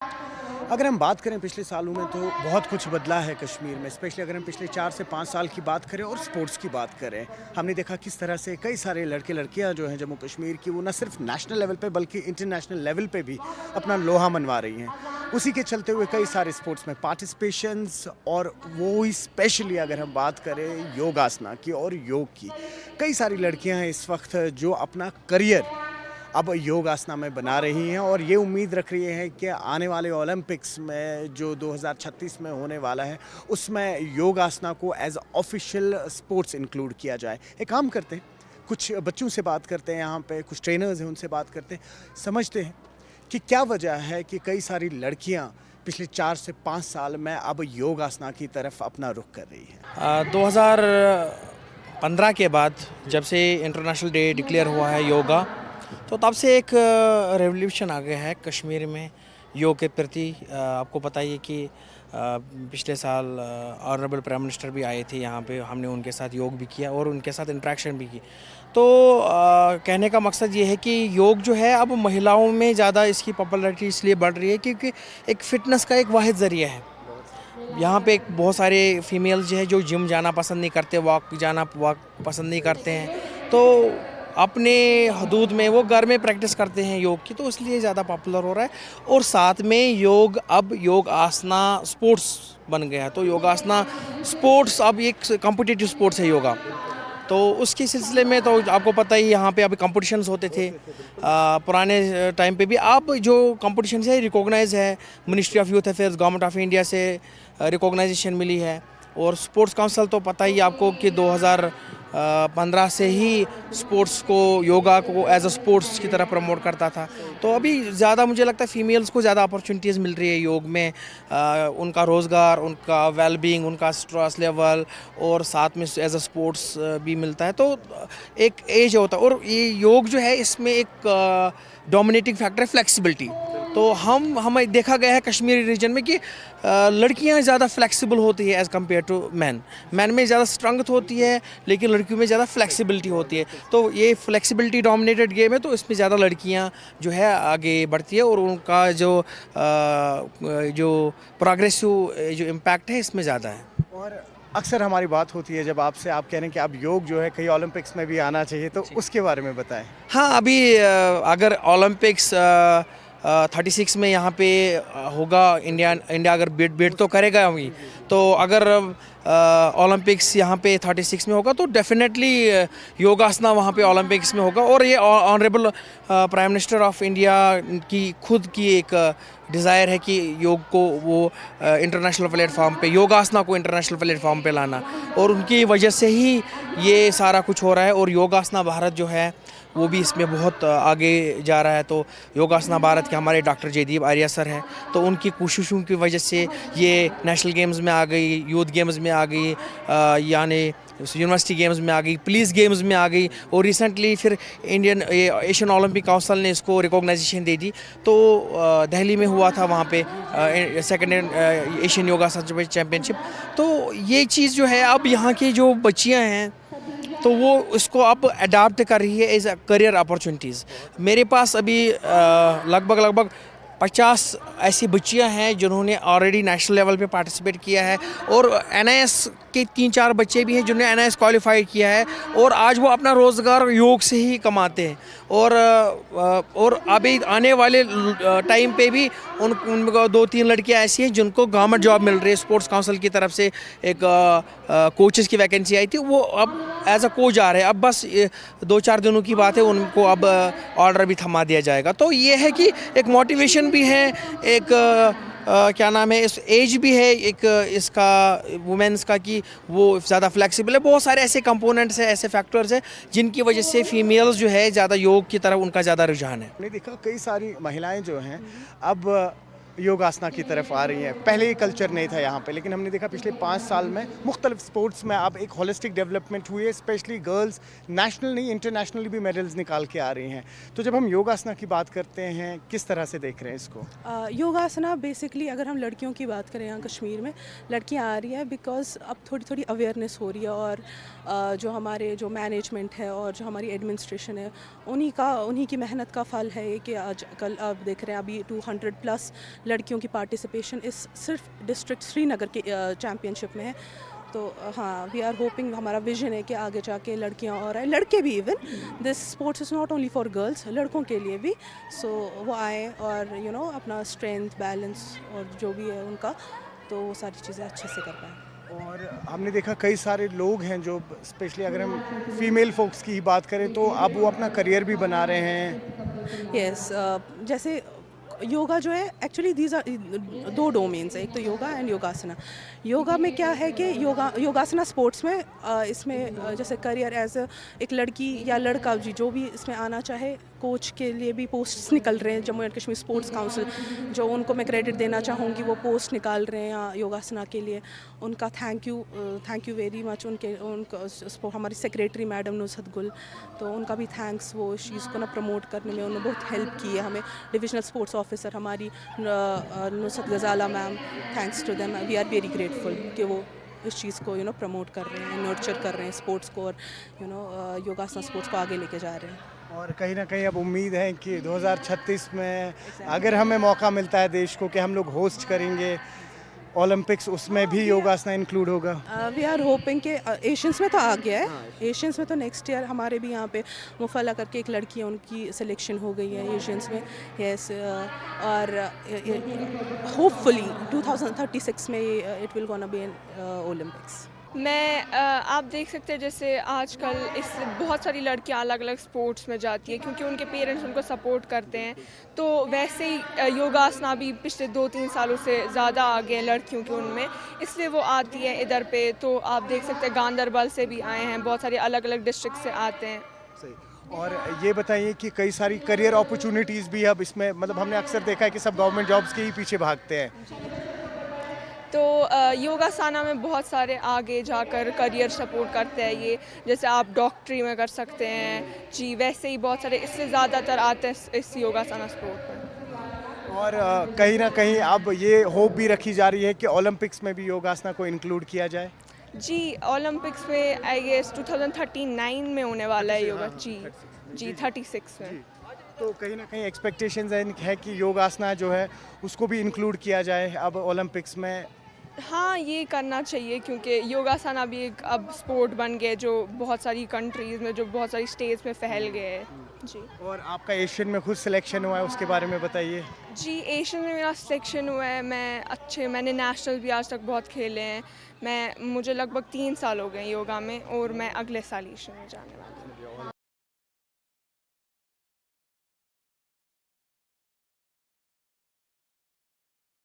अगर हम बात करें पिछले सालों में तो बहुत कुछ बदला है कश्मीर में, स्पेशली अगर हम पिछले 4 से 5 साल की बात करें और स्पोर्ट्स की बात करें। हमने देखा किस तरह से कई सारे लड़के लड़कियां जो हैं जम्मू कश्मीर की, वो न सिर्फ नेशनल लेवल पे बल्कि इंटरनेशनल लेवल पे भी अपना लोहा मनवा रही हैं। उसी के चलते हुए कई सारे स्पोर्ट्स में पार्टिसिपेशंस, और वो ही स्पेशली अगर हम बात करें योगासना की और योग की, कई सारी लड़कियां हैं इस वक्त जो अपना करियर अब योग आसना में बना रही हैं और ये उम्मीद रख रही हैं कि आने वाले ओलंपिक्स में जो 2036 में होने वाला है उसमें योग आसना को एज ऑफिशियल स्पोर्ट्स इंक्लूड किया जाए। एक काम करते हैं, कुछ बच्चों से बात करते हैं, यहाँ पे कुछ ट्रेनर्स हैं उनसे बात करते हैं, समझते हैं कि क्या वजह है कि कई सारी लड़कियाँ पिछले 4 से 5 साल में अब योग आसना की तरफ अपना रुख कर रही हैं। 2015 के बाद जब से इंटरनेशनल डे डिक्लेयर हुआ है योगा, तो तब से एक रेवोल्यूशन आ गया है कश्मीर में योग के प्रति। आपको पता ही है कि पिछले साल ऑनरेबल प्राइम मिनिस्टर भी आए थे यहाँ पे, हमने उनके साथ योग भी किया और उनके साथ इंटरेक्शन भी की। तो कहने का मकसद ये है कि योग जो है अब महिलाओं में ज़्यादा इसकी पॉपुलैरिटी इसलिए बढ़ रही है क्योंकि एक फ़िटनेस का एक वाहिद ज़रिया है। यहाँ पे एक बहुत सारे फीमेल्स जो है जो जिम जाना पसंद नहीं करते, वॉक पसंद नहीं करते हैं, तो अपने हदूद में वो घर में प्रैक्टिस करते हैं योग की, तो इसलिए ज़्यादा पॉपुलर हो रहा है। और साथ में योग अब योग आसना स्पोर्ट्स बन गया है, तो योगासना स्पोर्ट्स अब एक कॉम्पिटिटिव स्पोर्ट्स है योगा। तो उसके सिलसिले में तो आपको पता ही यहाँ पे अभी कंपटीशंस होते थे पुराने टाइम पे भी। अब जो कंपटीशंस है रिकॉग्नाइज है, ministry of youth affairs government of India से रिकॉग्नाइजेशन मिली है। और स्पोर्ट्स काउंसिल तो पता ही आपको कि 2015 से ही स्पोर्ट्स को, योगा को एज अ स्पोर्ट्स की तरह प्रमोट करता था। तो अभी ज़्यादा मुझे लगता है फीमेल्स को ज़्यादा अपॉर्चुनिटीज़ मिल रही है योग में, उनका रोज़गार, उनका वेलबींग, उनका स्ट्रेस लेवल और साथ में एज अ स्पोर्ट्स भी मिलता है। तो एक एज होता है, और ये योग जो है इसमें एक डोमिनेटिंग फैक्टर है फ्लेक्सिबिलिटी। तो हमें देखा गया है कश्मीरी रीजन में कि लड़कियां ज़्यादा फ्लेक्सिबल होती है as compare to man. Man में ज़्यादा स्ट्रेंथ होती है लेकिन लड़कियों में ज़्यादा फ्लेक्सिबिलिटी होती है। तो ये फ्लेक्सिबिलिटी डोमिनेटेड गेम है, तो इसमें ज़्यादा लड़कियां जो है आगे बढ़ती है और उनका जो प्रोग्रेसिव जो इम्पैक्ट है इसमें ज़्यादा है। और अक्सर हमारी बात होती है जब आपसे, आप कह रहे हैं कि अब योग जो है कहीं ओलंपिक्स में भी आना चाहिए, तो उसके बारे में बताएं। हाँ, अभी अगर ओलंपिक्स 36 में यहाँ पे होगा, इंडिया अगर बिड तो करेगा ही। तो अगर ओलंपिक्स यहाँ पे 36 में होगा तो डेफिनेटली योगासना वहाँ पे ओलंपिक्स में होगा। और ये honourable prime minister of India की खुद की एक डिज़ायर है कि योग को वो इंटरनेशनल प्लेटफॉर्म पे, योगासना को इंटरनेशनल प्लेटफॉर्म पे लाना, और उनकी वजह से ही ये सारा कुछ हो रहा है। और योगासना भारत जो है वो भी इसमें बहुत आगे जा रहा है। तो योगासना भारत के हमारे डॉक्टर जयदीप आर्या सर हैं, तो उनकी कोशिशों की वजह से ये नेशनल गेम्स में आ गई, यूथ गेम्स में आ गई, यानी यूनिवर्सिटी गेम्स में आ गई, पुलिस गेम्स में आ गई, और रिसेंटली फिर इंडियन एशियन ओलंपिक काउंसिल ने इसको रिकॉग्नाइजेशन दे दी। तो दिल्ली में हुआ था वहाँ पे सेकेंड एशियन योगा चैम्पियनशिप। तो ये चीज़ जो है अब यहाँ की जो बच्चियाँ हैं तो वो इसको अब अडाप्ट कर रही है एज अ करियर अपॉर्चुनिटीज़। मेरे पास अभी लगभग 50 ऐसी बच्चियां हैं जिन्होंने ऑलरेडी नेशनल लेवल पे पार्टिसिपेट किया है, और एनआईएस के 3-4 बच्चे भी हैं जिन्होंने एनआईएस क्वालिफाई किया है, और आज वो अपना रोज़गार योग से ही कमाते हैं। और अभी आने वाले टाइम पे भी उनको 2-3 लड़कियां ऐसी हैं जिनको गवर्नमेंट जॉब मिल रही है। स्पोर्ट्स काउंसिल की तरफ से एक कोचेज़ की वैकेंसी आई थी, वो अब एज अ कोच आ रहे हैं। अब बस 2-4 दिनों की बात है, उनको अब ऑर्डर भी थमा दिया जाएगा। तो ये है कि एक मोटिवेशन भी है, एक क्या नाम है, इस एज भी है एक इसका वुमेन्स का कि वो ज़्यादा फ्लेक्सिबल है। बहुत सारे ऐसे कंपोनेंट्स हैं, ऐसे फैक्टर्स हैं जिनकी वजह से फीमेल्स जो है ज़्यादा योग की तरफ उनका ज़्यादा रुझान है। हमने देखा कई सारी महिलाएं जो हैं अब योगासना की तरफ आ रही हैं। पहले ये कल्चर नहीं था यहाँ पे, लेकिन हमने देखा पिछले 5 साल में मुख्तलिफ स्पोर्ट्स में अब एक होलिस्टिक डेवलपमेंट हुई है, स्पेशली गर्ल्स नेशनल नहीं इंटरनेशनली भी मेडल्स निकाल के आ रही हैं। तो जब हम योगासना की बात करते हैं, किस तरह से देख रहे हैं इसको? योगासना बेसिकली अगर हम लड़कियों की बात करें, यहाँ कश्मीर में लड़कियाँ आ रही हैं बिकॉज अब थोड़ी थोड़ी अवेयरनेस हो रही है, और जो हमारे जो मैनेजमेंट है और जो हमारी एडमिनिस्ट्रेशन है उन्हीं की मेहनत का फल है कि आज कल अब देख रहे हैं अभी 200+ लड़कियों की पार्टिसिपेशन इस सिर्फ डिस्ट्रिक्ट श्रीनगर के चैम्पियनशिप में है। तो हाँ, वी आर होपिंग, हमारा विजन है कि आगे जाके लड़कियां और आए, लड़के भी, even this sports is not only for girls, लड़कों के लिए भी। सो वो आए और अपना स्ट्रेंथ, बैलेंस और जो भी है उनका, तो वो सारी चीज़ें अच्छे से कर पाएँ। और हमने देखा कई सारे लोग हैं जो, स्पेशली अगर हम फीमेल फोक्स की ही बात करें, तो अब वो अपना करियर भी बना रहे हैं। यस, जैसे योगा जो है, एक्चुअली दीज आर दो डोमेन्स है, एक तो योगा एंड योगासना। योगा में क्या है कि योगासना स्पोर्ट्स में जैसे करियर एज एक लड़की या लड़का जी जो भी इसमें आना चाहे, कोच के लिए भी पोस्ट्स निकल रहे हैं। Jammu and Kashmir sports council, जो उनको मैं क्रेडिट देना चाहूँगी, वो पोस्ट निकाल रहे हैं यहाँ योगासना के लिए। उनका थैंक यू वेरी मच। उनका हमारी सेक्रेटरी मैडम नुसरत गुल, तो उनका भी थैंक्स। वो इस चीज़ को प्रमोट करने में उन्होंने बहुत हेल्प की है हमें। डिविजनल स्पोर्ट्स ऑफिसर हमारी Nusrat Ghazala ma'am, thanks to them, we are very grateful कि वो इस चीज़ को प्रमोट कर रहे हैं, नर्चर कर रहे हैं स्पोर्ट्स को, और योगासना स्पोर्ट्स को आगे लेके जा रहे हैं। और कहीं ना कहीं अब उम्मीद है कि 2036 में अगर हमें मौका मिलता है देश को कि हम लोग होस्ट करेंगे ओलंपिक्स, उसमें भी योगासना इंक्लूड होगा। वी आर होपिंग कि एशियंस में तो आ गया है, एशियंस में तो नेक्स्ट ईयर हमारे भी यहाँ पे मुफल्ला करके एक लड़की है, उनकी सिलेक्शन हो गई है एशियंस में। यस, और होपफुली 2036 में it will gonna be in Olympics. आप देख सकते हैं जैसे आजकल इस बहुत सारी लड़कियां अलग अलग स्पोर्ट्स में जाती है क्योंकि उनके पेरेंट्स उनको सपोर्ट करते हैं। तो वैसे ही योगासना भी पिछले 2-3 सालों से ज़्यादा आगे हैं लड़कियों के उनमें, इसलिए वो आती है इधर पे। तो आप देख सकते हैं गांधरबल से भी आए हैं, बहुत सारे अलग अलग डिस्ट्रिक्ट से आते हैं। सही। और ये बताइए कि कई सारी करियर अपॉर्चुनिटीज़ भी अब इसमें, मतलब हमने अक्सर देखा है कि सब गवर्नमेंट जॉब्स के ही पीछे भागते हैं। तो योगासना में बहुत सारे आगे जाकर करियर सपोर्ट करते हैं ये, जैसे आप डॉक्टरी में कर सकते हैं जी, वैसे ही बहुत सारे इससे ज़्यादातर आते हैं इस योगासना स्पोर्ट में। और कहीं ना कहीं अब ये होप भी रखी जा रही है कि ओलंपिक्स में भी योगासना को इंक्लूड किया जाए। जी, ओलंपिक्स में आई गेस 2039 में होने वाला है योगा जी 36 में। तो कहीं ना कहीं एक्सपेक्टेशंस है कि योगासना जो है उसको भी इंक्लूड किया जाए अब ओलंपिक्स में। हाँ, ये करना चाहिए क्योंकि योगासना भी एक अब स्पोर्ट बन गए जो बहुत सारी कंट्रीज़ में, जो बहुत सारी स्टेट्स में फैल गए हैं जी। और आपका एशियन में खुद सिलेक्शन हुआ है, उसके बारे में बताइए। जी, एशियन में मेरा सिलेक्शन हुआ है। मैंने नेशनल भी आज तक बहुत खेले हैं। मुझे लगभग 3 साल हो गए योगा में, और मैं अगले साल एशियन में जाने वाली हूँ।